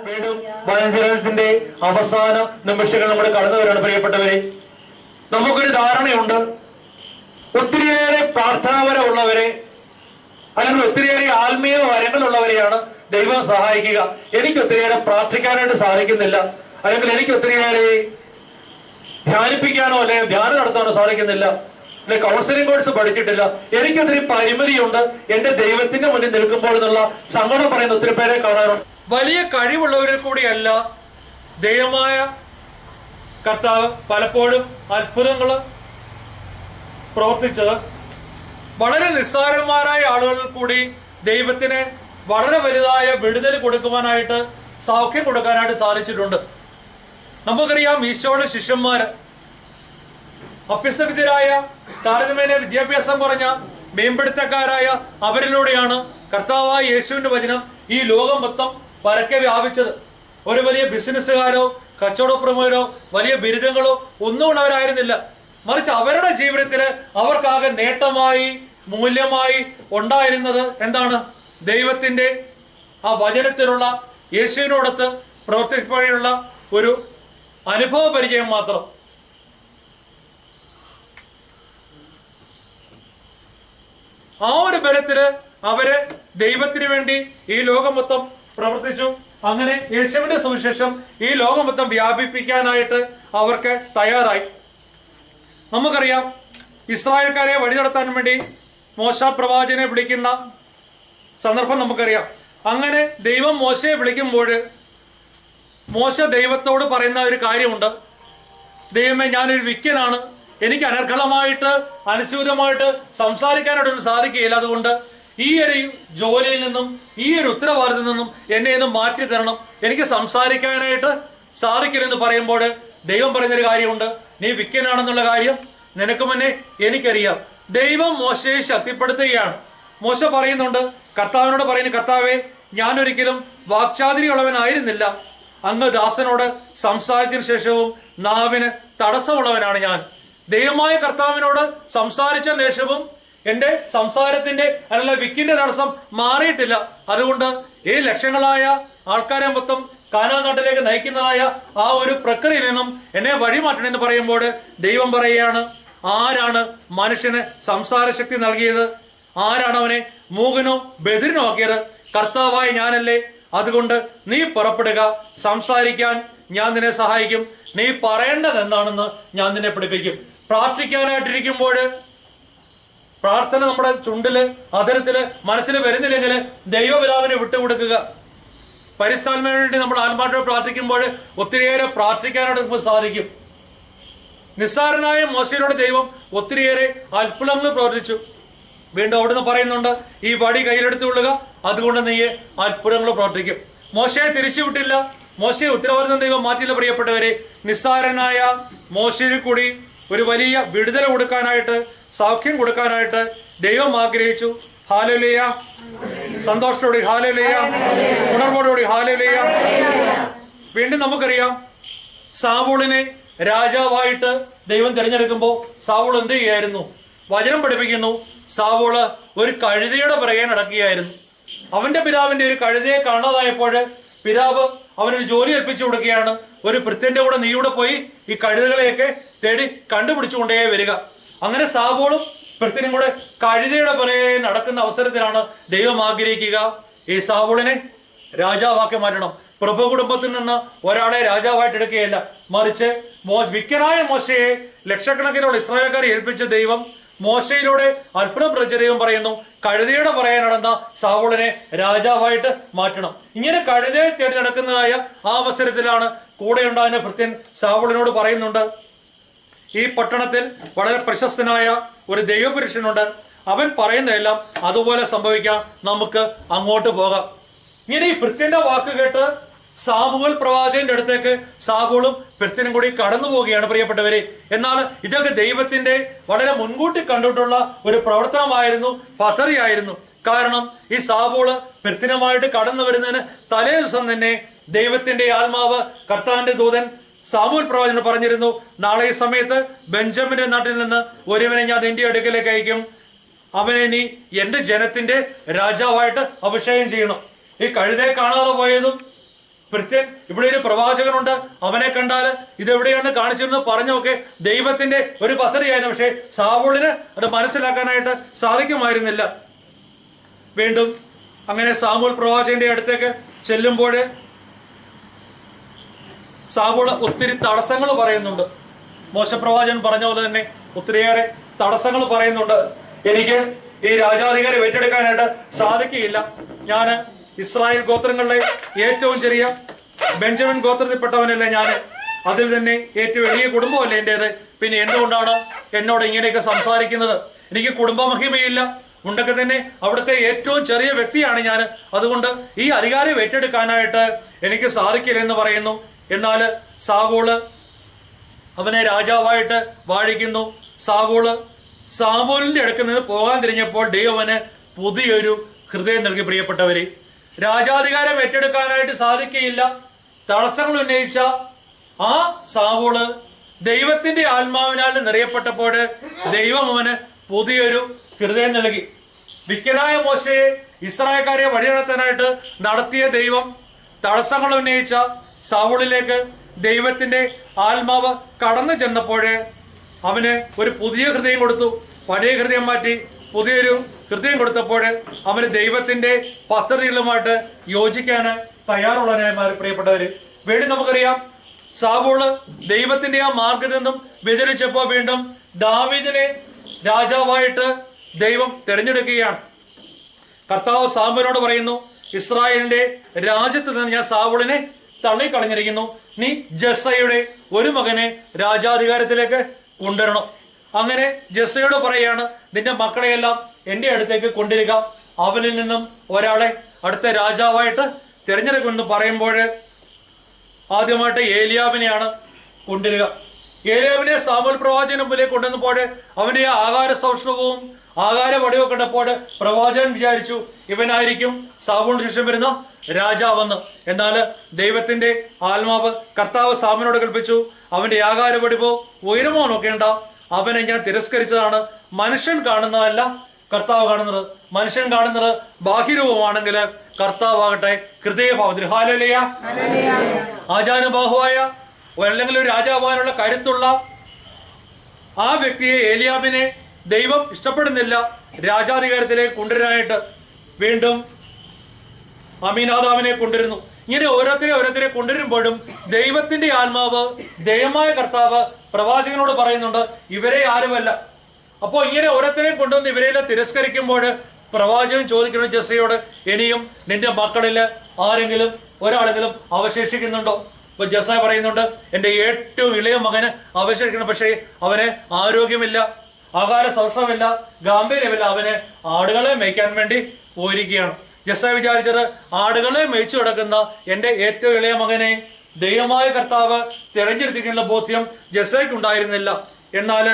വീണ്ടും വചനത്തിന്റെ അവസാന നിമിഷങ്ങൾ നമ്മൾ കടന്നു വരാണ്. പ്രിയപ്പെട്ടവരെ, നമുക്കൊരു ധാരണയുണ്ട്, ഒത്തിരിയേറെ പ്രാർത്ഥനാപരമുള്ളവരെ അല്ലെങ്കിൽ ഒത്തിരിയേറെ ആത്മീയ വരങ്ങളുള്ളവരെയാണ് ദൈവം സഹായിക്കുക. എനിക്ക് ഒത്തിരിയേറെ പ്രാർത്ഥിക്കാനായിട്ട് സാധിക്കുന്നില്ല, അല്ലെങ്കിൽ എനിക്ക് ഒത്തിരിയേറെ ധ്യാനിപ്പിക്കാനോ അല്ലെങ്കിൽ ധ്യാനം നടത്താനോ സാധിക്കുന്നില്ല, അല്ലെ കൗൺസിലിംഗ് കോഴ്സ് പഠിച്ചിട്ടില്ല, എനിക്കൊത്തിരി പരിമിതിയുണ്ട് എന്റെ ദൈവത്തിന്റെ മുന്നിൽ നിൽക്കുമ്പോൾ എന്നുള്ള സങ്കടം പറയുന്ന ഒത്തിരി പേരെ കാണാറുണ്ട്. വലിയ കഴിവുള്ളവരിൽ കൂടിയല്ല ദൈവമായ കർത്താവ് പലപ്പോഴും അത്ഭുതങ്ങൾ പ്രവർത്തിച്ചത്. വളരെ നിസ്സാരന്മാരായ ആളുകളിൽ കൂടി ദൈവത്തിന് വളരെ വലുതായ വിടുതൽ കൊടുക്കുവാനായിട്ട്, സൗഖ്യം കൊടുക്കാനായിട്ട് സാധിച്ചിട്ടുണ്ട്. നമുക്കറിയാം, ഈശോയുടെ ശിഷ്യന്മാര് അഭ്യസ്തവിദ്യരായ, താരതമ്യേന വിദ്യാഭ്യാസം കുറഞ്ഞ, മേമ്പടുത്തക്കാരായ അവരിലൂടെയാണ് കർത്താവായ യേശുവിന്റെ വചനം ഈ ലോകം മൊത്തം പരക്കെ വ്യാപിച്ചത്. ഒരു വലിയ ബിസിനസ്സുകാരോ കച്ചവടപ്രമുഖരോ വലിയ ബിരുദങ്ങളോ ഒന്നും ഉള്ളവരായിരുന്നില്ല. മറിച്ച് അവരുടെ ജീവിതത്തില് അവർക്കാകെ നേട്ടമായി, മൂല്യമായി ഉണ്ടായിരുന്നത് എന്താണ്? ദൈവത്തിന്റെ ആ വചനത്തിലുള്ള, യേശുവിനോടൊത്ത് പ്രവർത്തിക്കുമ്പോഴുള്ള ഒരു അനുഭവ പരിചയം മാത്രം. ആ ഒരു ബലത്തില് അവര് ദൈവത്തിന് വേണ്ടി ഈ ലോകം മൊത്തം പ്രവർത്തിച്ചു. അങ്ങനെ യേശുവിന്റെ സുവിശേഷം ഈ ലോകം മൊത്തം വ്യാപിപ്പിക്കാനായിട്ട് അവർക്ക് തയ്യാറായി. നമുക്കറിയാം, ഇസ്രായേൽക്കാരെ വഴി നടത്താൻ വേണ്ടി മോശ പ്രവാചകനെ വിളിക്കുന്ന സന്ദർഭം നമുക്കറിയാം. അങ്ങനെ ദൈവം മോശയെ വിളിക്കുമ്പോൾ മോശ ദൈവത്തോട് പറയുന്ന ഒരു കാര്യമുണ്ട്, ദൈവമേ, ഞാനൊരു വിക്കനാണ്, എനിക്ക് അനർഘളമായിട്ട് അനുസൂതമായിട്ട് സംസാരിക്കാനായിട്ടൊന്നും സാധിക്കുകയില്ല, അതുകൊണ്ട് ഈ ഒരു ജോലിയിൽ നിന്നും ഈ ഒരു ഉത്തരവാദിത്തത്തിൽ നിന്നും എന്നെ ഒന്ന് മാറ്റി തരണം, എനിക്ക് സംസാരിക്കാനായിട്ട് സാധിക്കില്ലെന്ന് പറയുമ്പോൾ ദൈവം പറയുന്നൊരു കാര്യമുണ്ട്, നീ വിക്കനാണെന്നുള്ള കാര്യം നിനക്ക് മുന്നേ എനിക്കറിയാം. ദൈവം മോശയെ ശക്തിപ്പെടുത്തുകയാണ്. മോശ പറയുന്നുണ്ട്, കർത്താവിനോട് പറയുന്നു, കർത്താവേ, ഞാനൊരിക്കലും വാക്ചാതുര്യമുള്ളവനായിരുന്നില്ല, അങ്ങ് ദാസനോട് സംസാരിച്ചതിന് ശേഷവും നാവിന് തടസ്സമുള്ളവനാണ് ഞാൻ. ദൈവമായ കർത്താവിനോട് സംസാരിച്ച ശേഷവും എന്റെ സംസാരത്തിന്റെ അല്ലെങ്കിൽ വിക്കിന്റെ തടസ്സം മാറിയിട്ടില്ല. അതുകൊണ്ട് ഈ ലക്ഷങ്ങളായ ആൾക്കാരെ മൊത്തം കാനാൻ നാട്ടിലേക്ക് നയിക്കുന്നതായ ആ ഒരു പ്രക്രിയയിൽ നിന്നും എന്നെ വഴിമാറ്റണമെന്ന് പറയുമ്പോൾ ദൈവം പറയുകയാണ്, ആരാണ് മനുഷ്യന് സംസാര ശക്തി നൽകിയത്? ആരാണ് അവനെ മൂകനോ ബധിരനോ ആക്കിയത്? കർത്താവായ ഞാനല്ലേ. അതുകൊണ്ട് നീ പുറപ്പെടുക, സംസാരിക്കാൻ ഞാൻ നിന്നെ സഹായിക്കും, നീ പറയേണ്ടത് എന്താണെന്ന് ഞാൻ നിന്നെ പഠിപ്പിക്കും. പ്രാർത്ഥിക്കാനായിട്ടിരിക്കുമ്പോൾ പ്രാർത്ഥന നമ്മുടെ ചുണ്ടില്, അതരത്തില്, മനസ്സിൽ വരുന്നില്ലെങ്കിൽ ദൈവപിതാവിനെ വിട്ടുകൊടുക്കുക. പരിസ്ഥാത്മന് വേണ്ടി നമ്മൾ ആത്മാർത്ഥമായി പ്രാർത്ഥിക്കുമ്പോൾ ഒത്തിരിയേറെ പ്രാർത്ഥിക്കാനായിട്ട് നമുക്ക് സാധിക്കും. നിസ്സാരനായ മോശയോട് ദൈവം ഒത്തിരിയേറെ അത്ഭുതങ്ങൾ പ്രവർത്തിച്ചു. വീണ്ടും അവിടുന്ന് പറയുന്നുണ്ട്, ഈ വടി കയ്യിലെടുത്തുകൊള്ളുക, അതുകൊണ്ട് നീ അത്ഭുതങ്ങൾ പ്രവർത്തിക്കും. മോശയെ തിരിച്ചുവിട്ടില്ല, മോശയെ ഉത്തരവാദിത്തം ദൈവം മാറ്റില്ല. പ്രിയപ്പെട്ടവരെ, നിസ്സാരനായ മോശയിൽ കൂടി ഒരു വലിയ വിടുതൽ കൊടുക്കാനായിട്ട്, സൗഖ്യം കൊടുക്കാനായിട്ട് ദൈവം ആഗ്രഹിച്ചു. ഹല്ലേലൂയ! സന്തോഷത്തോടെ ഹല്ലേലൂയ! ഉണർവോടുകൂടി ഹല്ലേലൂയ! വീണ്ടും നമുക്കറിയാം, സാവൂളിനെ രാജാവായിട്ട് ദൈവം തിരഞ്ഞെടുക്കുമ്പോൾ സാവൂൾ എന്ത് ചെയ്യായിരുന്നു? വചനം പഠിപ്പിക്കുന്നു, സാവൂള് ഒരു കഴുതയുടെ പിറകെ നടക്കുകയായിരുന്നു. അവന്റെ പിതാവിന്റെ ഒരു കഴുതയെ കാണാതായപ്പോൾ പിതാവ് അവനൊരു ജോലി ഏൽപ്പിച്ചു കൊടുക്കുകയാണ്, ഒരു ഭൃത്യന്റെ കൂടെ നീ ഇവിടെ പോയി ഈ കഴുതകളെയൊക്കെ തേടി കണ്ടുപിടിച്ചുകൊണ്ടേ വരിക. അങ്ങനെ സാവൂളും ഭൃത്യനും കൂടെ കഴുതയുടെ പിറകെ നടക്കുന്ന അവസരത്തിലാണ് ദൈവം ആഗ്രഹിക്കുക, ഈ സാവൂളിനെ രാജാവാക്കി മാറ്റണം. പ്രഭു കുടുംബത്തിൽ നിന്ന് ഒരാളെ രാജാവായിട്ട് എടുക്കുകയല്ല, മറിച്ച് വിക്കനായ മോശയെ ലക്ഷക്കണക്കിനുള്ള ഇസ്രായേൽക്കാരെ ഏൽപ്പിച്ച ദൈവം മോശയിലൂടെ അത്ഭുതം പ്രവചിച്ച ദൈവം പറയുന്നു, കഴുതയുടെ പറയാൻ നടന്ന സാവൂളിനെ രാജാവായിട്ട് മാറ്റണം. ഇങ്ങനെ കഴുതയെ തേടി നടക്കുന്നതായ ആ അവസരത്തിലാണ് കൂടെ ഉണ്ടാകുന്ന ഭൃത്യൻ സാവൂളിനോട് പറയുന്നുണ്ട്, ഈ പട്ടണത്തിൽ വളരെ പ്രശസ്തനായ ഒരു ദൈവപുരുഷനുണ്ട്, അവൻ പറയുന്നതെല്ലാം അതുപോലെ സംഭവിക്കാം, നമുക്ക് അങ്ങോട്ട് പോകാം. ഇങ്ങനെ ഈ ഭൃത്യന്റെ വാക്ക് കേട്ട് സാമൂഹൽ പ്രവാചകന്റെ അടുത്തേക്ക് സാവൂളും ഭൃത്യനും കൂടി കടന്നു പോവുകയാണ്. പ്രിയപ്പെട്ടവരെ, എന്നാൽ ഇതൊക്കെ ദൈവത്തിന്റെ വളരെ മുൻകൂട്ടി കണ്ടിട്ടുള്ള ഒരു പ്രവർത്തനമായിരുന്നു, പദ്ധതിയായിരുന്നു. കാരണം ഈ സാവൂള് ഭൃത്യനുമായിട്ട് കടന്നു വരുന്നതിന് തലേ ദിവസം തന്നെ ദൈവത്തിന്റെ ആത്മാവ്, കർത്താവിന്റെ ദൂതൻ സാമൂഹൽ പ്രവാചകൻ പറഞ്ഞിരുന്നു, നാളെ ഈ സമയത്ത് ബെഞ്ചമിന്റെ നാട്ടിൽ നിന്ന് ഒരുവനെ ഞാൻ നിന്റെ അടുക്കലേക്ക് അയക്കും, അവനെ നീ എന്റെ ജനത്തിന്റെ രാജാവായിട്ട് അഭിഷേകം ചെയ്യണം. ഈ കഴുതയെ കാണാതെ പോയതും ഭൃത്യൻ ഇവിടെ ഒരു പ്രവാചകനുണ്ട്, അവനെ കണ്ടാൽ ഇതെവിടെയാണ് കാണിച്ചിരുന്നത് പറഞ്ഞൊക്കെ ദൈവത്തിന്റെ ഒരു പദ്ധതിയായിരുന്നു. പക്ഷെ സാവൂളിന് അത് മനസ്സിലാക്കാനായിട്ട് സാധിക്കുമായിരുന്നില്ല. വീണ്ടും അങ്ങനെ സാമൂൽ പ്രവാചകന്റെ അടുത്തേക്ക് ചെല്ലുമ്പോൾ സാവൂൾ ഒത്തിരി തടസ്സങ്ങൾ പറയുന്നുണ്ട്. മോശപ്രവാചകൻ പറഞ്ഞ പോലെ തന്നെ ഒത്തിരിയേറെ തടസ്സങ്ങൾ പറയുന്നുണ്ട്. എനിക്ക് ഈ രാജാധികാരം ഏറ്റെടുക്കാനായിട്ട് സാധിക്കുകയില്ല. ഞാൻ ഇസ്രായേൽ ഗോത്രങ്ങളിലെ ഏറ്റവും ചെറിയ ബെഞ്ചമിൻ ഗോത്രത്തിൽപ്പെട്ടവനല്ലേ ഞാൻ, അതിൽ തന്നെ ഏറ്റവും എളിയ കുടുംബമല്ലേ എന്റേത്. പിന്നെ എന്തുകൊണ്ടാണ് എന്നോട് ഇങ്ങനെയൊക്കെ സംസാരിക്കുന്നത്? എനിക്ക് കുടുംബമഹിമയില്ല, ഉണ്ടൊക്കെ തന്നെ അവിടുത്തെ ഏറ്റവും ചെറിയ വ്യക്തിയാണ് ഞാൻ. അതുകൊണ്ട് ഈ അധികാരം ഏറ്റെടുക്കാനായിട്ട് എനിക്ക് സാധിക്കില്ലെന്ന് പറയുന്നു. എന്നാൽ സാവൂള് അവനെ രാജാവായിട്ട് വാഴിക്കുന്നു. സാമൂലിന്റെ അടുക്കൽ നിന്ന് പോകാൻ തിരിഞ്ഞപ്പോൾ ദൈവന് പുതിയൊരു ഹൃദയം നൽകി. പ്രിയപ്പെട്ടവരെ, രാജാധികാരം ഏറ്റെടുക്കാനായിട്ട് സാധിക്കുകയില്ല, തടസ്സങ്ങൾ ഉന്നയിച്ച ആ സാവൂള് ദൈവത്തിന്റെ ആത്മാവിനാൽ നിറയപ്പെട്ടപ്പോൾ ദൈവം അവന് പുതിയൊരു ഹൃദയം നൽകി. വിക്കനായ മോശയെ ഇസ്രായേൽക്കാരെ വഴിനടത്താനായിട്ട് നടത്തിയ ദൈവം തടസ്സങ്ങൾ ഉന്നയിച്ച സാവൂളിലേക്ക് ദൈവത്തിന്റെ ആത്മാവ് കടന്നു ചെന്നപ്പോഴേ അവന് ഒരു പുതിയ ഹൃദയം കൊടുത്തു. പഴയ ഹൃദയം മാറ്റി പുതിയൊരു ഹൃദയം കൊടുത്തപ്പോൾ അവന് ദൈവത്തിന്റെ പദ്ധതികളുമായിട്ട് യോജിക്കാൻ തയ്യാറുള്ളവനായി മാറി. പ്രിയപ്പെട്ടവര്, വീണ്ടും നമുക്കറിയാം സാവൂള് ദൈവത്തിന്റെ ആ മാർഗത്തിൽ നിന്നും വ്യതിരിച്ചപ്പോൾ വീണ്ടും ദാവീദിനെ രാജാവായിട്ട് ദൈവം തിരഞ്ഞെടുക്കുകയാണ്. കർത്താവ് സാമുവേലിനോട് പറയുന്നു, ഇസ്രായേലിന്റെ രാജ്യത്ത് നിന്ന് ഞാൻ സാവൂളിനെ തള്ളിക്കളഞ്ഞിരിക്കുന്നു, നീ ജസ്സയുടെ ഒരു മകനെ രാജാധികാരത്തിലേക്ക് കൊണ്ടുവരണം. അങ്ങനെ ജസ്സയോട് പറയാണ്, നിന്റെ മക്കളെയെല്ലാം എന്റെ അടുത്തേക്ക് കൊണ്ടുവരിക, അവനിൽ നിന്നും ഒരാളെ അടുത്ത രാജാവായിട്ട് തിരഞ്ഞെടുക്കുമെന്ന് പറയുമ്പോൾ ആദ്യമായിട്ട് ഏലിയാബിനെയാണ് കൊണ്ടുവരിക. ഏലിയാബിനെ സാമൂൽ പ്രവാചകന് മുമ്പിലേക്ക് കൊണ്ടുവന്നപ്പോൾ അവന്റെ ആകാര സൗഷ്ണവവും ആകാര വടിവും കണ്ടപ്പോൾ പ്രവാചകൻ വിചാരിച്ചു ഇവനായിരിക്കും സാവൂളിന് ശേഷം വരുന്ന രാജാവെന്ന്. എന്നാൽ ദൈവത്തിന്റെ ആത്മാവ് കർത്താവ് സാമുവേലിനോട് കൽപ്പിച്ചു, അവന്റെ ആകാര വടിവോ ഉയരമോ നോക്കേണ്ട, അവനെ ഞാൻ തിരസ്കരിച്ചതാണ്. മനുഷ്യൻ കാണുന്നതല്ല കർത്താവ് കാണുന്നത്. മനുഷ്യൻ കാണുന്നത് ബാഹ്യരൂപമാണെങ്കിൽ കർത്താവാകട്ടെ ഹൃദയഭാവത്തിൽ. ഹല്ലേലൂയ. ആജാനുബാഹുവായ അല്ലെങ്കിൽ ഒരു രാജാവാനുള്ള കരുത്തുള്ള ആ വ്യക്തിയെ ഏലിയാബിനെ ദൈവം ഇഷ്ടപ്പെടുന്നില്ല രാജാധികാരത്തിലേക്ക് കൊണ്ടുവരാനായിട്ട്. വീണ്ടും അമീനാദാവിനെ കൊണ്ടുവരുന്നു. ഇങ്ങനെ ഓരോരുത്തരെ കൊണ്ടുവരുമ്പോഴും ദൈവത്തിന്റെ ആത്മാവ് ദൈവമായ കർത്താവ് പ്രവാചകനോട് പറയുന്നുണ്ട്, ഇവരെ ആരുമല്ല. അപ്പോ ഇങ്ങനെ ഓരോരുത്തരെയും കൊണ്ടുവന്ന് ഇവരെല്ലാം തിരസ്കരിക്കുമ്പോൾ പ്രവാചകൻ ചോദിക്കുന്നു ജസ്സയോട്, ഇനിയും നിന്റെ മക്കളില് ആരെങ്കിലും ഒരാളെങ്കിലും അവശേഷിക്കുന്നുണ്ടോ? അപ്പൊ ജസ്സ പറയുന്നുണ്ട്, എന്റെ ഏറ്റവും ഇളയ മകന് അവശേഷിക്കണം, പക്ഷേ അവന് ആരോഗ്യമില്ല, ആകാര സൗഷ്ണമില്ല, ഗാംഭീര്യമില്ല, അവന് ആടുകളെ മേയ്ക്കാൻ വേണ്ടി പോയിരിക്കുകയാണ്. ജസ്സ വിചാരിച്ചത് ആടുകളെ മേയിച്ചു കിടക്കുന്ന എന്റെ ഏറ്റവും ഇളയ മകനെ ദൈവമായ കർത്താവ് തിരഞ്ഞെടുത്തിരിക്കുന്ന ബോധ്യം ജസ്സയ്ക്ക് ഉണ്ടായിരുന്നില്ല. എന്നാൽ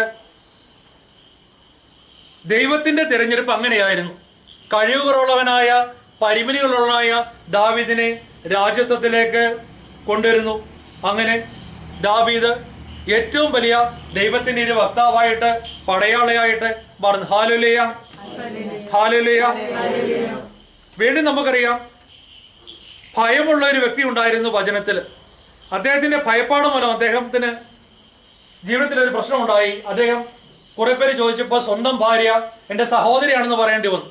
ദൈവത്തിന്റെ തിരഞ്ഞെടുപ്പ് അങ്ങനെയായിരുന്നു. കഴിവുകളുള്ളവനായ പരിമിതികളുള്ളവനായ ദാവീദിനെ രാജത്വത്തിലേക്ക് കൊണ്ടുവരുന്നു. അങ്ങനെ ദാവീദ് ഏറ്റവും വലിയ ദൈവത്തിന്റെ ഒരു വക്താവായിട്ട് പടയാളിയായിട്ട് മാറുന്നു. Hallelujah, hallelujah. വീണ്ടും നമുക്കറിയാം ഭയമുള്ള ഒരു വ്യക്തി ഉണ്ടായിരുന്നു വചനത്തിൽ. അദ്ദേഹത്തിന്റെ ഭയപ്പാട് മൂലം അദ്ദേഹത്തിന് ജീവിതത്തിൽ ഒരു പ്രശ്നമുണ്ടായി. അദ്ദേഹം കുറെ പേര് ചോദിച്ചപ്പോൾ സ്വന്തം ഭാര്യ എന്റെ സഹോദരിയാണെന്ന് പറയേണ്ടി വന്നു.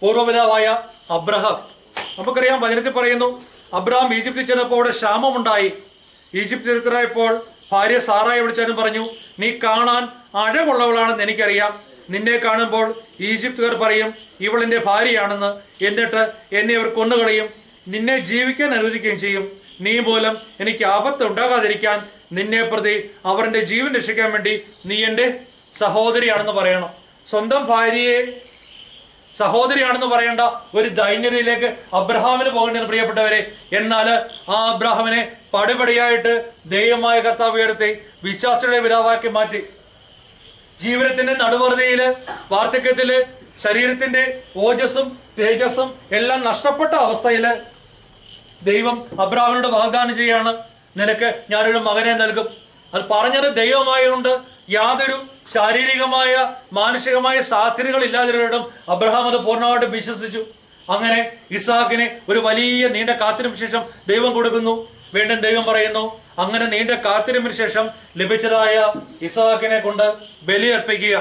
പൂർവ്വപിതാവായ അബ്രഹാം, നമുക്കറിയാം വചനത്തിൽ പറയുന്നു, അബ്രഹാം ഈജിപ്തിൽ ചെന്നപ്പോൾ അവിടെ ക്ഷാമമുണ്ടായി. ഈജിപ്തിൽ എത്തിയപ്പോൾ ഭാര്യ സാറായെ വിളിച്ചാലും പറഞ്ഞു, നീ കാണാൻ അഴകുള്ളവളാണെന്ന് എനിക്കറിയാം, നിന്നെ കാണുമ്പോൾ ഈജിപ്തുകാർ പറയും ഇവൾ എന്റെ ഭാര്യയാണെന്ന്, എന്നിട്ട് എന്നെ അവർ കൊന്നുകളയും, നിന്നെ ജീവിക്കാൻ അനുവദിക്കുകയും ചെയ്യും. നീ മൂലം എനിക്ക് ആപത്ത് ഉണ്ടാകാതിരിക്കാൻ നിന്നെ പ്രതി അവർ എന്റെ ജീവൻ രക്ഷിക്കാൻ വേണ്ടി നീ എന്റെ സഹോദരിയാണെന്ന് പറയണം. സ്വന്തം ഭാര്യയെ സഹോദരിയാണെന്ന് പറയേണ്ട ഒരു ദൈന്യതയിലേക്ക് അബ്രഹാമിന് പോകേണ്ടത് പ്രിയപ്പെട്ടവരെ. എന്നാൽ ആ അബ്രഹാമിനെ പടിപടിയായിട്ട് ദൈവമായ കർത്താവ് ഉയർത്തി വിശ്വാസിയുടെ പിതാവാക്കി മാറ്റി. ജീവിതത്തിന്റെ നടുവറുതിയില്, വാർദ്ധക്യത്തില്, ശരീരത്തിന്റെ ഓജസ്സും തേജസ്സും എല്ലാം നഷ്ടപ്പെട്ട അവസ്ഥയില് ദൈവം അബ്രഹാമിനോട് വാഗ്ദാനം ചെയ്യാണ്, നിനക്ക് ഞാനൊരു മകനെ നൽകും. അത് പറഞ്ഞത് ദൈവമായതുകൊണ്ട് യാതൊരു ശാരീരികമായ മാനുഷികമായ സാധ്യതകൾ ഇല്ലാതിരുന്നിട്ടും അബ്രഹാം അത് പൂർണ്ണമായിട്ടും വിശ്വസിച്ചു. അങ്ങനെ ഇസാക്കിനെ ഒരു വലിയ നീണ്ട കാത്തിരിപ്പിന് ശേഷം ദൈവം കൊടുക്കുന്നു. വീണ്ടും ദൈവം പറയുന്നു, അങ്ങനെ നീണ്ട കാത്തിരിപ്പിന് ശേഷം ലഭിച്ചതായ ഇസാക്കിനെ കൊണ്ട് ബലിയർപ്പിക്കുക.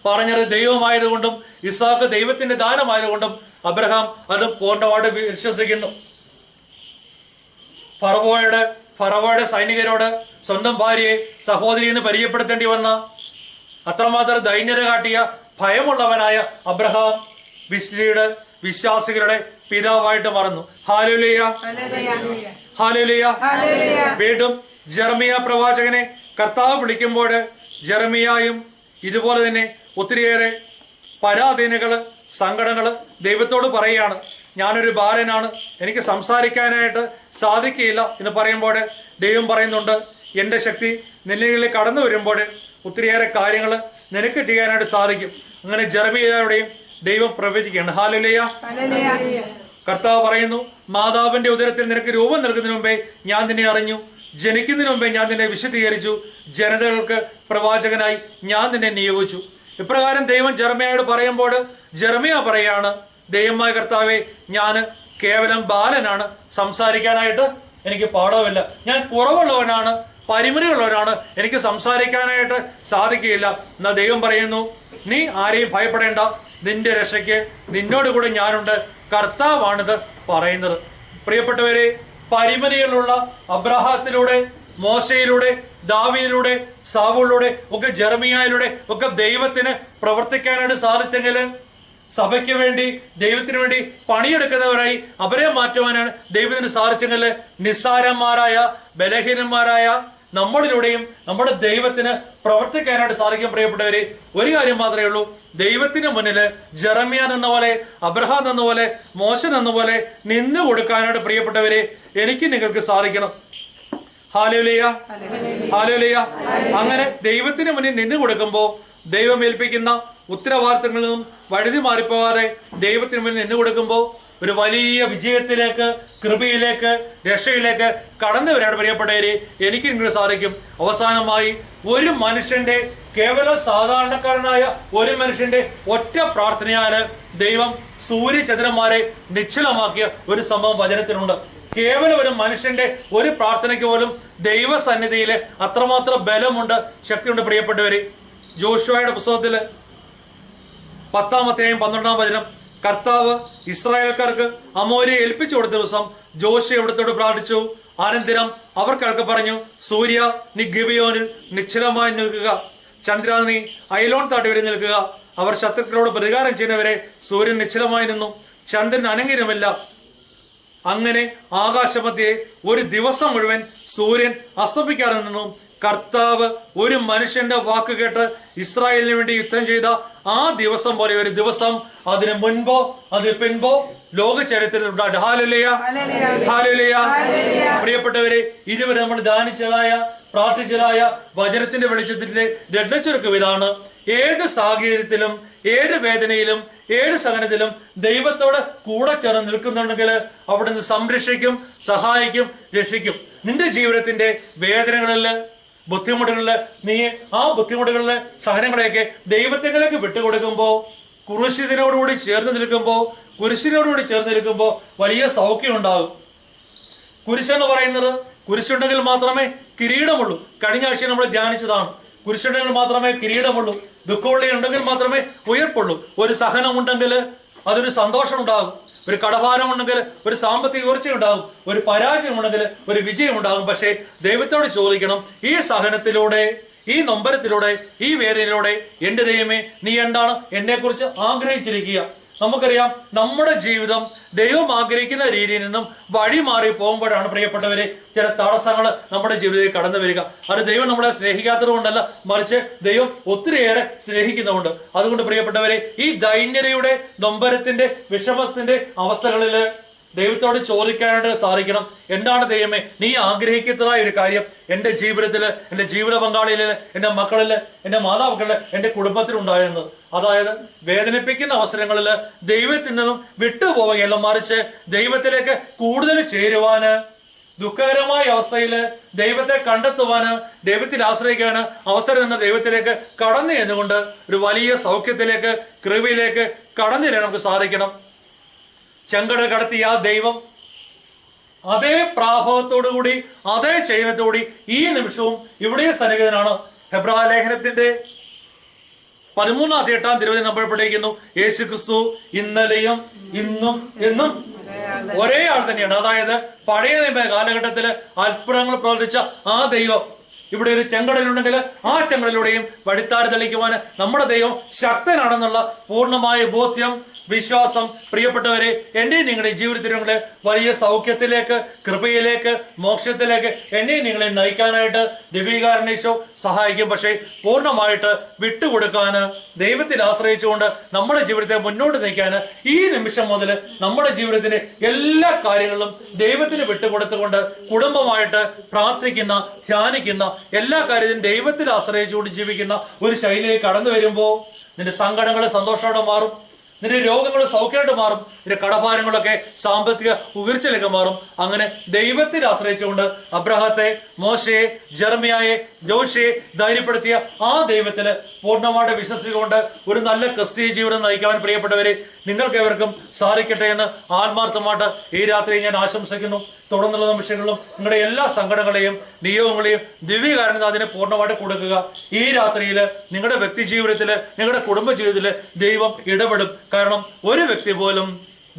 പറഞ്ഞത് ദൈവമായതുകൊണ്ടും ഇസാക്ക് ദൈവത്തിന്റെ ദാനമായതുകൊണ്ടും അബ്രഹാം അത് പൂർണ്ണമായിട്ട് വിശ്വസിക്കുന്നു. ഫറവോയുടെ സൈനികരോട് സ്വന്തം ഭാര്യയെ സഹോദരി എന്ന് പരിചയപ്പെടുത്തേണ്ടി വന്ന അത്രമാത്രം ദൈന്യത കാട്ടിയ ഭയമുള്ളവനായ അബ്രഹാം വിശ്വാസികളുടെ പിതാവായിട്ട് മറന്നു. Hallelujah, hallelujah. വീണ്ടും ജെറമിയ പ്രവാചകനെ കർത്താവ് വിളിക്കുമ്പോൾ ജെറമിയായും ഇതുപോലെ തന്നെ ഒത്തിരിയേറെ പരാധീനകള്, സങ്കടങ്ങള് ദൈവത്തോട് പറയുകയാണ്. ഞാനൊരു ബാലനാണ്, എനിക്ക് സംസാരിക്കാനായിട്ട് സാധിക്കുകയില്ല എന്ന് പറയുമ്പോൾ ദൈവം പറയുന്നുണ്ട്, എന്റെ ശക്തി നിന്നിലേക്ക് കടന്നു വരുമ്പോൾ ഒത്തിരിയേറെ കാര്യങ്ങൾ നിനക്ക് ചെയ്യാനായിട്ട് സാധിക്കും. അങ്ങനെ ജെറമിയയുടെയും ദൈവം പ്രവചിക്കുകയാണ്. ഹല്ലേലൂയ. കർത്താവ് പറയുന്നു, മാതാവിന്റെ ഉദരത്തിൽ നിനക്ക് രൂപം നൽകുന്നതിന് മുമ്പേ ഞാൻ നിന്നെ അറിഞ്ഞു, ജനിക്കുന്നതിന് മുമ്പേ ഞാൻ നിന്നെ വിശദീകരിച്ചു, ജനതകൾക്ക് പ്രവാചകനായി ഞാൻ നിന്നെ നിയോഗിച്ചു. ഇപ്രകാരം ദൈവം ജെറമിയയോട് പറയുമ്പോൾ ജെറമിയ പറയാണ്, ദൈവമായ കർത്താവെ, ഞാൻ കേവലം ബാലനാണ്, സംസാരിക്കാനായിട്ട് എനിക്ക് പാഠമില്ല, ഞാൻ കുറവുള്ളവനാണ്, പരിമിതിയുള്ളവനാണ്, എനിക്ക് സംസാരിക്കാനായിട്ട് സാധിക്കുകയില്ല. എന്നാൽ ദൈവം പറയുന്നു, നീ ആരെയും ഭയപ്പെടേണ്ട, നിന്റെ രക്ഷയ്ക്ക് നിന്നോട് കൂടെ ഞാനുണ്ട്, കർത്താവാണിത് പറയുന്നത്. പ്രിയപ്പെട്ടവരെ, പരിമിതികളുള്ള അബ്രഹാത്തിലൂടെ, മോശയിലൂടെ, ദാവീദിലൂടെ, സാവൂളിലൂടെ ഒക്കെ, ജെറമിയായിലൂടെ ഒക്കെ ദൈവത്തിന് പ്രവർത്തിക്കാനായിട്ട് സാധിച്ചെങ്കിൽ, സഭയ്ക്ക് വേണ്ടി, ദൈവത്തിന് വേണ്ടി പണിയെടുക്കുന്നവരായി അവരെ മാറ്റുവാനാണ് ദൈവത്തിന് സാധിച്ചെങ്കിൽ, നിസ്സാരന്മാരായ ബലഹീനന്മാരായ നമ്മളിലൂടെയും നമ്മുടെ ദൈവത്തിന് പ്രവർത്തിക്കാനായിട്ട് സാധിക്കും. പ്രിയപ്പെട്ടവരെ, ഒരു കാര്യം മാത്രമേ ഉള്ളൂ, ദൈവത്തിന് മുന്നില് ജെറമിയ എന്ന പോലെ, അബ്രഹാം എന്ന പോലെ, മോശൻ എന്ന പോലെ നിന്ന് കൊടുക്കാനായിട്ട് പ്രിയപ്പെട്ടവരെ എനിക്ക് നിങ്ങൾക്ക് സാധിക്കണം. Hallelujah, hallelujah. അങ്ങനെ ദൈവത്തിന് മുന്നിൽ നിന്ന് കൊടുക്കുമ്പോൾ ദൈവം ഏൽപ്പിക്കുന്ന ഉത്തരവാദിത്തങ്ങളിൽ നിന്നും വഴുതി മാറിപ്പോകാതെ ദൈവത്തിന് മുന്നിൽ നിന്ന് കൊടുക്കുമ്പോൾ ഒരു വലിയ വിജയത്തിലേക്ക്, കൃപയിലേക്ക്, രക്ഷയിലേക്ക് കടന്നു വരാൻ പ്രിയപ്പെട്ടവരെ എനിക്ക് നിങ്ങൾക്ക് സാധിക്കും. അവസാനമായി, ഒരു മനുഷ്യന്റെ, കേവലം സാധാരണക്കാരനായ ഒരു മനുഷ്യന്റെ ഒറ്റ പ്രാർത്ഥനയാല് ദൈവം സൂര്യചന്ദ്രന്മാരെ നിശ്ചലമാക്കിയ ഒരു സംഭവം വചനത്തിലുണ്ട്. കേവലം ഒരു മനുഷ്യന്റെ ഒരു പ്രാർത്ഥനയ്ക്ക് പോലും ദൈവസന്നിധിയിൽ അത്രമാത്രം ബലമുണ്ട്, ശക്തിയുണ്ട്. പ്രിയപ്പെട്ടവരെ, ജോഷുവയുടെ പുസ്തകത്തില് 10-ാം 12-ാം വചനം, കർത്താവ് ഇസ്രായേൽക്കാർക്ക് അമോര്യയെ ഏൽപ്പിച്ചു കൊടുത്ത ദിവസം ജോഷു ഇവിടത്തോട് പ്രാർത്ഥിച്ചു. അനന്തരം അവർ കേൾക്കെ പറഞ്ഞു, സൂര്യ നീ ഗിബിയോനിൽ നിശ്ചലമായി നിൽക്കുക, ചന്ദ്ര നീ അയലോൺ താഴ്വരയിൽ നിൽക്കുക. അവർ ശത്രുക്കളോട് പ്രതികാരം ചെയ്യുന്നവരെ സൂര്യൻ നിശ്ചലമായി നിന്നു, ചന്ദ്രൻ അനങ്ങിനുമില്ല. അങ്ങനെ ആകാശമധ്യേ ഒരു ദിവസം മുഴുവൻ സൂര്യൻ അസ്തമിക്കാതെ നിന്നു. കർത്താവ് ഒരു മനുഷ്യന്റെ വാക്ക് കേട്ട് ഇസ്രായേലിന് വേണ്ടി യുദ്ധം ചെയ്ത ആ ദിവസം പോലെ ഒരു ദിവസം അതിന് മുൻപോ അതിന് പിൻപോ ലോക ചരിത്രത്തിൽ ഹല്ലേലൂയ, ഹല്ലേലൂയ. പ്രിയപ്പെട്ടവരെ, ഇതുവരെ നമ്മൾ ധ്യാനിച്ചതായ, പ്രാർത്ഥിച്ചതായ വചനത്തിന്റെ വെളിച്ചത്തിന്റെ രണ്ടച്ചുരുക്കം ഇതാണ്. ഏത് സാഹചര്യത്തിലും, ഏത് വേദനയിലും, ഏത് സഹനത്തിലും ദൈവത്തോട് കൂടെ ചേർന്ന് നിൽക്കുന്നുണ്ടെങ്കിൽ അവിടുന്ന് സംരക്ഷിക്കും, സഹായിക്കും, രക്ഷിക്കും. നിന്റെ ജീവിതത്തിന്റെ വേദനകളില്, ബുദ്ധിമുട്ടുകളില്, നീ ആ ബുദ്ധിമുട്ടുകളിലെ സഹനങ്ങളെയൊക്കെ ദൈവത്തിലേക്ക് വിട്ടുകൊടുക്കുമ്പോ, കുരിശിനോടുകൂടി ചേർന്ന് നിൽക്കുമ്പോ വലിയ സൗഖ്യം ഉണ്ടാകും. കുരിശെന്ന് പറയുന്നത്, കുരിശുണ്ടെങ്കിൽ മാത്രമേ കിരീടമുള്ളൂ. കഴിഞ്ഞ ആഴ്ച നമ്മൾ ധ്യാനിച്ചതാണ്. കുരിശുണ്ടെങ്കിൽ മാത്രമേ കിരീടമുള്ളൂ. ദുഃഖമുള്ള ഉണ്ടെങ്കിൽ മാത്രമേ ഉയർപ്പുള്ളൂ. ഒരു സഹനം ഉണ്ടെങ്കിൽ അതൊരു സന്തോഷം ഉണ്ടാകും. ഒരു കടഭാരം ഉണ്ടെങ്കിൽ ഒരു സാമ്പത്തിക ഉയർച്ച ഉണ്ടാകും. ഒരു പരാജയം ഉണ്ടെങ്കിൽ ഒരു വിജയം ഉണ്ടാകും. പക്ഷേ ദൈവത്തോട് ചോദിക്കണം, ഈ സഹനത്തിലൂടെ, ഈ നൊമ്പരത്തിലൂടെ, ഈ വേദനയിലൂടെ എന്റെ ദൈവമേ നീ എന്താണ് എന്നെ കുറിച്ച് ആഗ്രഹിച്ചിരിക്കുക? നമുക്കറിയാം, നമ്മുടെ ജീവിതം ദൈവം ആഗ്രഹിക്കുന്ന രീതിയിൽ നിന്നും വഴി മാറി പോകുമ്പോഴാണ് പ്രിയപ്പെട്ടവരെ ചില തടസ്സങ്ങൾ നമ്മുടെ ജീവിതത്തിൽ കടന്നു വരിക. അത് ദൈവം നമ്മളെ സ്നേഹിക്കാത്തത് കൊണ്ടല്ല, മറിച്ച് ദൈവം ഒത്തിരിയേറെ സ്നേഹിക്കുന്നതുകൊണ്ട്. അതുകൊണ്ട് പ്രിയപ്പെട്ടവരെ, ഈ ദൈന്യതയുടെ, നൊമ്പരത്തിന്റെ, വിഷമത്തിന്റെ അവസ്ഥകളില് ദൈവത്തോട് ചോദിക്കാനായിട്ട് സാധിക്കണം. എന്താണ് ദൈവമേ നീ ആഗ്രഹിക്കുന്നതായ ഒരു കാര്യം എന്റെ ജീവിതത്തില്, എന്റെ ജീവിത പങ്കാളിയില്, എന്റെ മക്കളില്, എന്റെ മാതാപിതാക്കളില്, എന്റെ കുടുംബത്തിലുണ്ടായെന്ന്. അതായത് വേദനിപ്പിക്കുന്ന അവസരങ്ങളില് ദൈവത്തിൽ നിന്നും വിട്ടുപോവുകയല്ല, മറിച്ച് ദൈവത്തിലേക്ക് കൂടുതൽ ചേരുവാന്, ദുഃഖകരമായ അവസ്ഥയില് ദൈവത്തെ കണ്ടെത്തുവാന്, ദൈവത്തിൽ ആശ്രയിക്കാന് അവസരം എന്ന ദൈവത്തിലേക്ക് കടന്നു എന്നുകൊണ്ട് ഒരു വലിയ സൗഖ്യത്തിലേക്ക്, കൃപയിലേക്ക് കടന്നു വരാൻ നമുക്ക് സാധിക്കണം. ചെങ്കടൽ കടത്തിയ ആ ദൈവം അതേ പ്രാഭവത്തോടുകൂടി അതേ ചൈനത്തോടുകൂടി ഈ നിമിഷവും ഇവിടെ സന്നിഹിതനാണ്. ഹെബ്രായ ലേഖനത്തിന്റെ 13-8 തിരുവചനം നമ്മൾ പഠിക്കുന്നു, യേശു ക്രിസ്തു ഇന്നലെയും ഇന്നും എന്നും ഒരേ ആൾ തന്നെയാണ്. അതായത് പഴയ നിയമ കാലഘട്ടത്തില് അത്ഭുതങ്ങൾ പ്രവർത്തിച്ച ആ ദൈവം ഇവിടെ ഒരു ചെങ്കടലുണ്ടെങ്കിൽ ആ ചെങ്കടലിലൂടെയും വഴിത്താര തെളിക്കുവാൻ നമ്മുടെ ദൈവം ശക്തനാണെന്നുള്ള പൂർണ്ണമായ ബോധ്യം, വിശ്വാസം പ്രിയപ്പെട്ടവരെ എന്റെയും നിങ്ങളുടെ ജീവിതത്തിൽ നിങ്ങളെ വലിയ സൗഖ്യത്തിലേക്ക്, കൃപയിലേക്ക്, മോക്ഷത്തിലേക്ക് എന്നെയും നിങ്ങളെ നയിക്കാനായിട്ട് ദിവ്യകാരുണ്യേശോ സഹായിക്കും. പക്ഷേ പൂർണ്ണമായിട്ട് വിട്ടുകൊടുക്കാൻ, ദൈവത്തിൽ ആശ്രയിച്ചുകൊണ്ട് നമ്മുടെ ജീവിതത്തെ മുന്നോട്ട് നയിക്കാൻ ഈ നിമിഷം മുതൽ നമ്മുടെ ജീവിതത്തിന്റെ എല്ലാ കാര്യങ്ങളും ദൈവത്തിന് വിട്ടുകൊടുത്തുകൊണ്ട് കുടുംബമായിട്ട് പ്രാർത്ഥിക്കുന്ന, ധ്യാനിക്കുന്ന, എല്ലാ കാര്യത്തിലും ദൈവത്തിൽ ആശ്രയിച്ചുകൊണ്ട് ജീവിക്കുന്ന ഒരു ശൈലിയിലേക്ക് കടന്നു വരുമ്പോൾ നിന്റെ സങ്കടങ്ങൾ സന്തോഷത്തോടെ മാറും, നിന്റെ രോഗങ്ങൾ സൗഖ്യമായിട്ട് മാറും, നിന്റെ കടഭാരങ്ങളൊക്കെ സാമ്പത്തിക ഉയർച്ചയിലേക്ക് മാറും. അങ്ങനെ ദൈവത്തിൽ ആശ്രയിച്ചുകൊണ്ട് അബ്രഹാത്തെ, മോശയെ, ജെറമ്യായെ, ജോഷയെ ധൈര്യപ്പെടുത്തിയ ആ ദൈവത്തില് പൂർണ്ണമായിട്ട് വിശ്വസിച്ചുകൊണ്ട് ഒരു നല്ല ക്രിസ്തീയ ജീവിതം നയിക്കാൻ പ്രിയപ്പെട്ടവരെ നിങ്ങൾക്ക് എവർക്കും സാധിക്കട്ടെ എന്ന് ആത്മാർത്ഥമായിട്ട് ഈ രാത്രി ഞാൻ ആശംസിക്കുന്നു. തുടർന്നുള്ള നിമിഷങ്ങളിലും നിങ്ങളുടെ എല്ലാ സങ്കടങ്ങളെയും നിയോഗങ്ങളെയും ദിവ്യകാരുണ്യനാഥനെ പൂർണ്ണമായിട്ട് കൊടുക്കുക. ഈ രാത്രിയിൽ നിങ്ങളുടെ വ്യക്തി ജീവിതത്തില്, നിങ്ങളുടെ കുടുംബ ജീവിതത്തില് ദൈവം ഇടപെടും. കാരണം ഒരു വ്യക്തി പോലും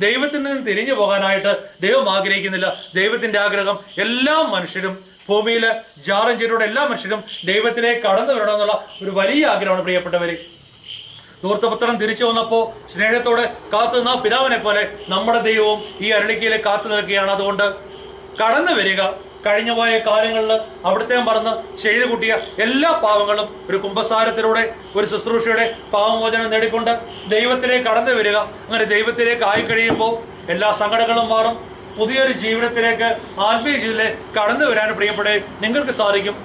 ദൈവത്തിൽ നിന്ന് തിരിഞ്ഞു പോകാനായിട്ട് ദൈവം ആഗ്രഹിക്കുന്നില്ല. ദൈവത്തിന്റെ ആഗ്രഹം എല്ലാ മനുഷ്യരും, ഭൂമിയിലെ ജാറും ചെയ്തിട്ടുള്ള എല്ലാ മനുഷ്യരും ദൈവത്തിലേക്ക് കടന്നു വരണം എന്നുള്ള ഒരു വലിയ ആഗ്രഹമാണ് പ്രിയപ്പെട്ടവരെ. ധൂർത്തപുത്രൻ തിരിച്ചു വന്നപ്പോ സ്നേഹത്തോടെ കാത്തു നിന്ന പിതാവിനെ പോലെ നമ്മുടെ ദൈവവും ഈ അരളിക്കയിലേക്ക് കാത്തു നിൽക്കുകയാണ്. അതുകൊണ്ട് കടന്നു വരിക. കഴിഞ്ഞുപോയ കാലങ്ങളിൽ അവിടുത്തെ മറന്ന് ചെയ്തു കൂട്ടിയ എല്ലാ പാവങ്ങളും ഒരു കുമ്പസാരത്തിലൂടെ, ഒരു ശുശ്രൂഷയുടെ പാവമോചനം നേടിക്കൊണ്ട് ദൈവത്തിലേക്ക് കടന്നു വരിക. അങ്ങനെ ദൈവത്തിലേക്ക് ആയി കഴിയുമ്പോൾ എല്ലാ സങ്കടങ്ങളും മാറും. പുതിയൊരു ജീവിതത്തിലേക്ക്, ആത്മീയ ജീവിതത്തിലേക്ക് കടന്നു വരാൻ പ്രിയപ്പെട്ടേ നിങ്ങൾക്ക് സാധിക്കും.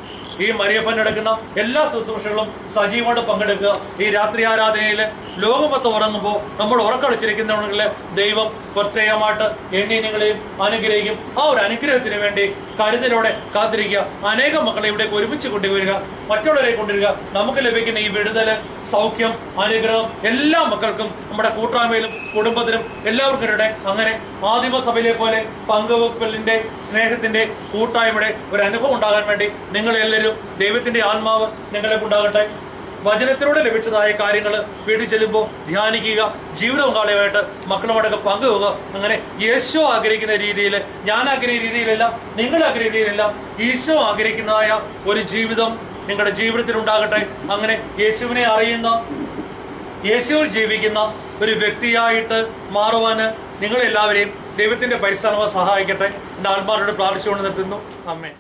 ഈ മരിയപ്പൻ നടക്കുന്ന എല്ലാ ശുശ്രൂഷകളും സജീവമായിട്ട് പങ്കെടുക്കുക. ഈ രാത്രി ആരാധനയിൽ ലോകമൊത്തം ഉറങ്ങുമ്പോൾ നമ്മൾ ഉറക്കളിച്ചിരിക്കുന്നുണ്ടെങ്കിൽ ദൈവം പ്രത്യേകമായിട്ട് എന്നെയും നിങ്ങളെയും അനുഗ്രഹിക്കും. ആ ഒരു അനുഗ്രഹത്തിന് വേണ്ടി കരുതലോടെ കാത്തിരിക്കുക. അനേകം മക്കളെ ഇവിടേക്ക് ഒരുമിച്ച് കൊണ്ടുവരിക, മറ്റുള്ളവരെ കൊണ്ടുവരിക. നമുക്ക് ലഭിക്കുന്ന ഈ വിടുതല്, സൗഖ്യം, അനുഗ്രഹം എല്ലാ മക്കൾക്കും, നമ്മുടെ കൂട്ടായ്മയിലും കുടുംബത്തിലും എല്ലാവർക്കും ഇടട്ടെ. അങ്ങനെ ആദിമസഭയിലെ പോലെ പങ്കുവെക്കലിന്റെ, സ്നേഹത്തിന്റെ, കൂട്ടായ്മയുടെ ഒരു അനുഭവം ഉണ്ടാകാൻ വേണ്ടി നിങ്ങളെല്ലാവരും ദൈവത്തിന്റെ ആത്മാവ് നിങ്ങളെ ഉണ്ടാകട്ടെ. വചനത്തിലൂടെ ലഭിച്ചതായ കാര്യങ്ങൾ വീട്ടിൽ ചെല്ലുമ്പോൾ ധ്യാനിക്കുക. ജീവിത പങ്കാളിയായിട്ട് മക്കളുമായിട്ടൊക്കെ പങ്കുവെക്കുക. അങ്ങനെ യേശു ആഗ്രഹിക്കുന്ന രീതിയിൽ, ഞാൻ ആഗ്രഹിക്കുന്ന രീതിയിലല്ല, നിങ്ങൾ ആഗ്രഹിക്കുന്ന രീതിയിലല്ല, ഈശോ ആഗ്രഹിക്കുന്നതായ ഒരു ജീവിതം നിങ്ങളുടെ ജീവിതത്തിൽ ഉണ്ടാകട്ടെ. അങ്ങനെ യേശുവിനെ അറിയുന്ന, യേശുവിൽ ജീവിക്കുന്ന ഒരു വ്യക്തിയായിട്ട് മാറുവാന് നിങ്ങളെല്ലാവരെയും ദൈവത്തിന്റെ പരിശ്രമം സഹായിക്കട്ടെ. എന്റെ ആത്മാരോട് പ്രാർത്ഥിച്ചുകൊണ്ട് നിർത്തുന്നു. ആമേൻ.